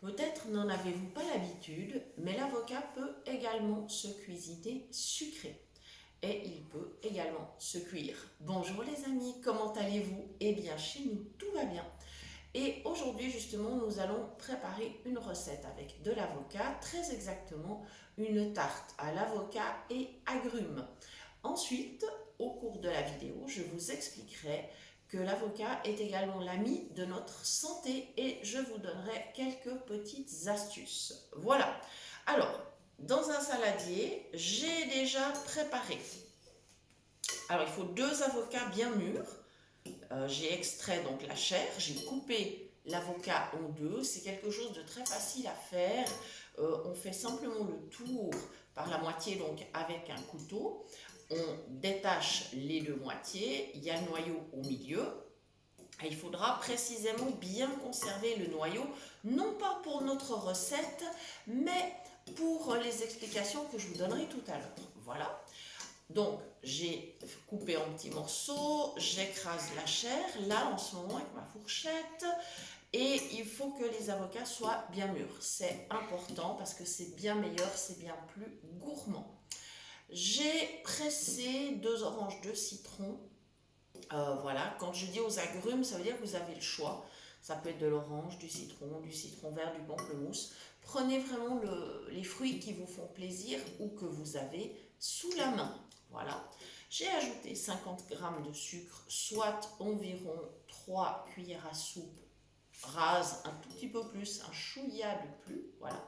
Peut-être n'en avez-vous pas l'habitude, mais l'avocat peut également se cuisiner sucré. Et il peut également se cuire. Bonjour les amis, comment allez-vous? Eh bien chez nous, tout va bien. Et aujourd'hui justement, nous allons préparer une recette avec de l'avocat, très exactement une tarte à l'avocat et agrumes. Ensuite, au cours de la vidéo, je vous expliquerai que l'avocat est également l'ami de notre santé et je vous donnerai quelques petites astuces. Voilà. Alors, dans un saladier, j'ai déjà préparé. Alors, il faut 2 avocats bien mûrs. J'ai extrait donc la chair, j'ai coupé l'avocat en deux. C'est quelque chose de très facile à faire. On fait simplement le tour par la moitié, donc avec un couteau. On détache les 2 moitiés. Il y a le noyau au milieu. Et il faudra précisément bien conserver le noyau, non pas pour notre recette, mais pour les explications que je vous donnerai tout à l'heure. Voilà. Donc, j'ai coupé en petits morceaux, j'écrase la chair, là en ce moment avec ma fourchette, et il faut que les avocats soient bien mûrs. C'est important parce que c'est bien meilleur, c'est bien plus gourmand. J'ai pressé 2 oranges de citron. Voilà, quand je dis aux agrumes, ça veut dire que vous avez le choix. Ça peut être de l'orange, du citron vert, du pamplemousse. Prenez vraiment les fruits qui vous font plaisir ou que vous avez sous la main. Voilà. J'ai ajouté 50 g de sucre, soit environ 3 cuillères à soupe rases, un tout petit peu plus, un chouïa de plus. Voilà.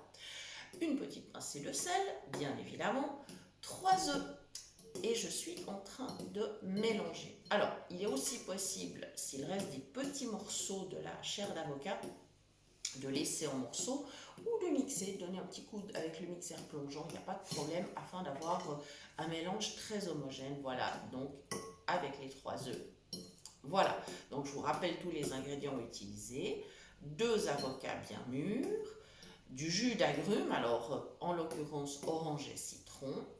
Une petite pincée de sel, bien évidemment. 3 œufs. Et je suis en train de mélanger. Alors, il est aussi possible, s'il reste des petits morceaux de la chair d'avocat, de laisser en morceaux ou de mixer, donner un petit coup avec le mixeur plongeant, il n'y a pas de problème, afin d'avoir un mélange très homogène. Voilà, donc avec les 3 œufs. Voilà, donc je vous rappelle tous les ingrédients utilisés. 2 avocats bien mûrs, du jus d'agrumes, alors en l'occurrence orange et citron.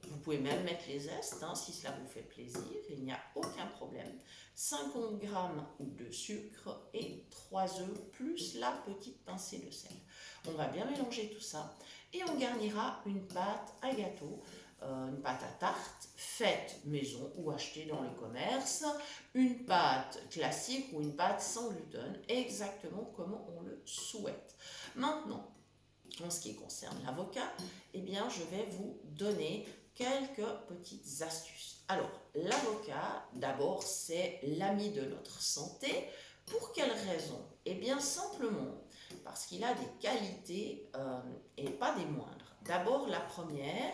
Vous pouvez même mettre les zestes si cela vous fait plaisir, il n'y a aucun problème. 50 g de sucre et 3 œufs plus la petite pincée de sel. On va bien mélanger tout ça et on garnira une pâte à gâteau, une pâte à tarte faite maison ou achetée dans le commerce, une pâte classique ou une pâte sans gluten, exactement comme on le souhaite. Maintenant, en ce qui concerne l'avocat, eh bien, je vais vous donner quelques petites astuces. Alors, l'avocat, d'abord, c'est l'ami de notre santé. Pour quelle raison? Eh bien, simplement parce qu'il a des qualités et pas des moindres. D'abord, la première,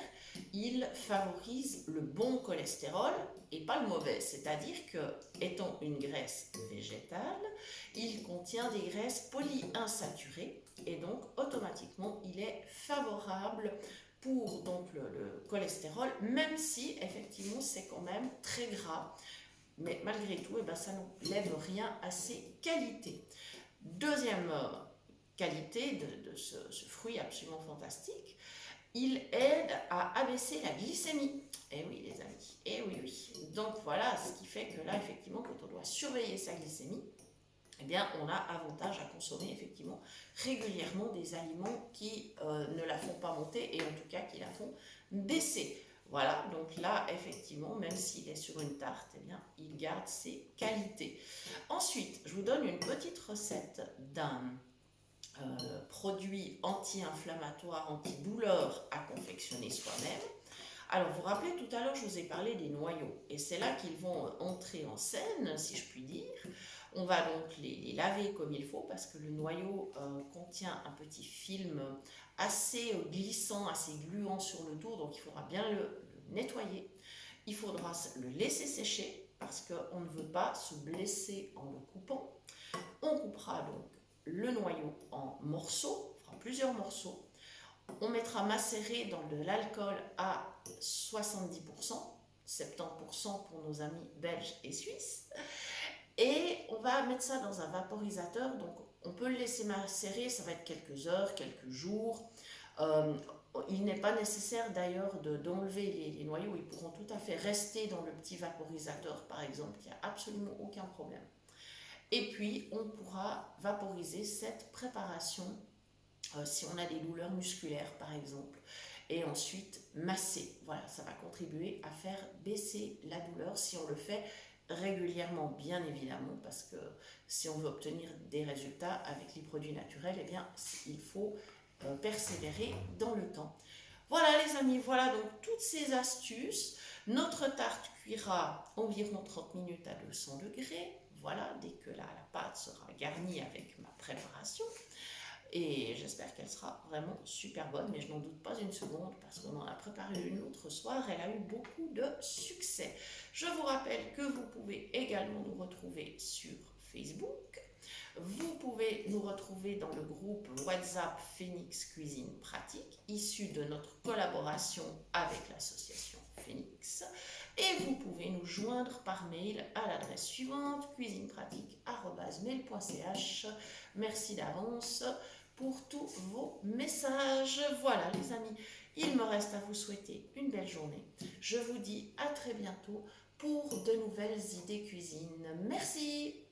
il favorise le bon cholestérol et pas le mauvais. C'est-à-dire que, étant une graisse végétale, il contient des graisses polyinsaturées et donc automatiquement il est favorable pour donc le cholestérol, même si effectivement c'est quand même très gras. Mais malgré tout, eh ben, ça n'enlève rien à ses qualités. Deuxième qualité de ce fruit absolument fantastique, il aide à abaisser la glycémie. Eh oui les amis, eh oui oui. Donc voilà ce qui fait que là effectivement quand on doit surveiller sa glycémie, eh bien, on a avantage à consommer effectivement régulièrement des aliments qui ne la font pas monter et en tout cas qui la font baisser. Voilà, donc là, effectivement, même s'il est sur une tarte, eh bien, il garde ses qualités. Ensuite, je vous donne une petite recette d'un produit anti-inflammatoire, antidouleur à confectionner soi-même. Alors, vous vous rappelez, tout à l'heure, je vous ai parlé des noyaux. Et c'est là qu'ils vont entrer en scène, si je puis dire. On va donc les laver comme il faut parce que le noyau contient un petit film assez glissant, assez gluant sur le tour. Donc, il faudra bien le nettoyer. Il faudra le laisser sécher parce qu'on ne veut pas se blesser en le coupant. On coupera donc le noyau en morceaux, on fera plusieurs morceaux. On mettra macérer dans de l'alcool à 70%, 70% pour nos amis belges et suisses. Et on va mettre ça dans un vaporisateur, donc on peut le laisser macérer, ça va être quelques heures, quelques jours. Il n'est pas nécessaire d'ailleurs d'enlever les noyaux, ils pourront tout à fait rester dans le petit vaporisateur par exemple, il n'y a absolument aucun problème. Et puis on pourra vaporiser cette préparation si on a des douleurs musculaires par exemple. Et ensuite masser. Voilà, ça va contribuer à faire baisser la douleur si on le fait régulièrement, bien évidemment, parce que si on veut obtenir des résultats avec les produits naturels, eh bien, il faut persévérer dans le temps. Voilà les amis, voilà donc toutes ces astuces. Notre tarte cuira environ 30 minutes à 200 degrés. Voilà, dès que la pâte sera garnie avec ma préparation. Et j'espère qu'elle sera vraiment super bonne, mais je n'en doute pas une seconde parce qu'on en a préparé une l'autre soir. Elle a eu beaucoup de succès. Je vous rappelle que vous pouvez également nous retrouver sur Facebook. Vous pouvez nous retrouver dans le groupe WhatsApp Phoenix Cuisine Pratique, issu de notre collaboration avec l'association Phoenix. Et vous pouvez nous joindre par mail à l'adresse suivante, cuisinepratique@mail.ch. Merci d'avance pour tous vos messages. Voilà les amis, il me reste à vous souhaiter une belle journée. Je vous dis à très bientôt pour de nouvelles idées cuisine. Merci.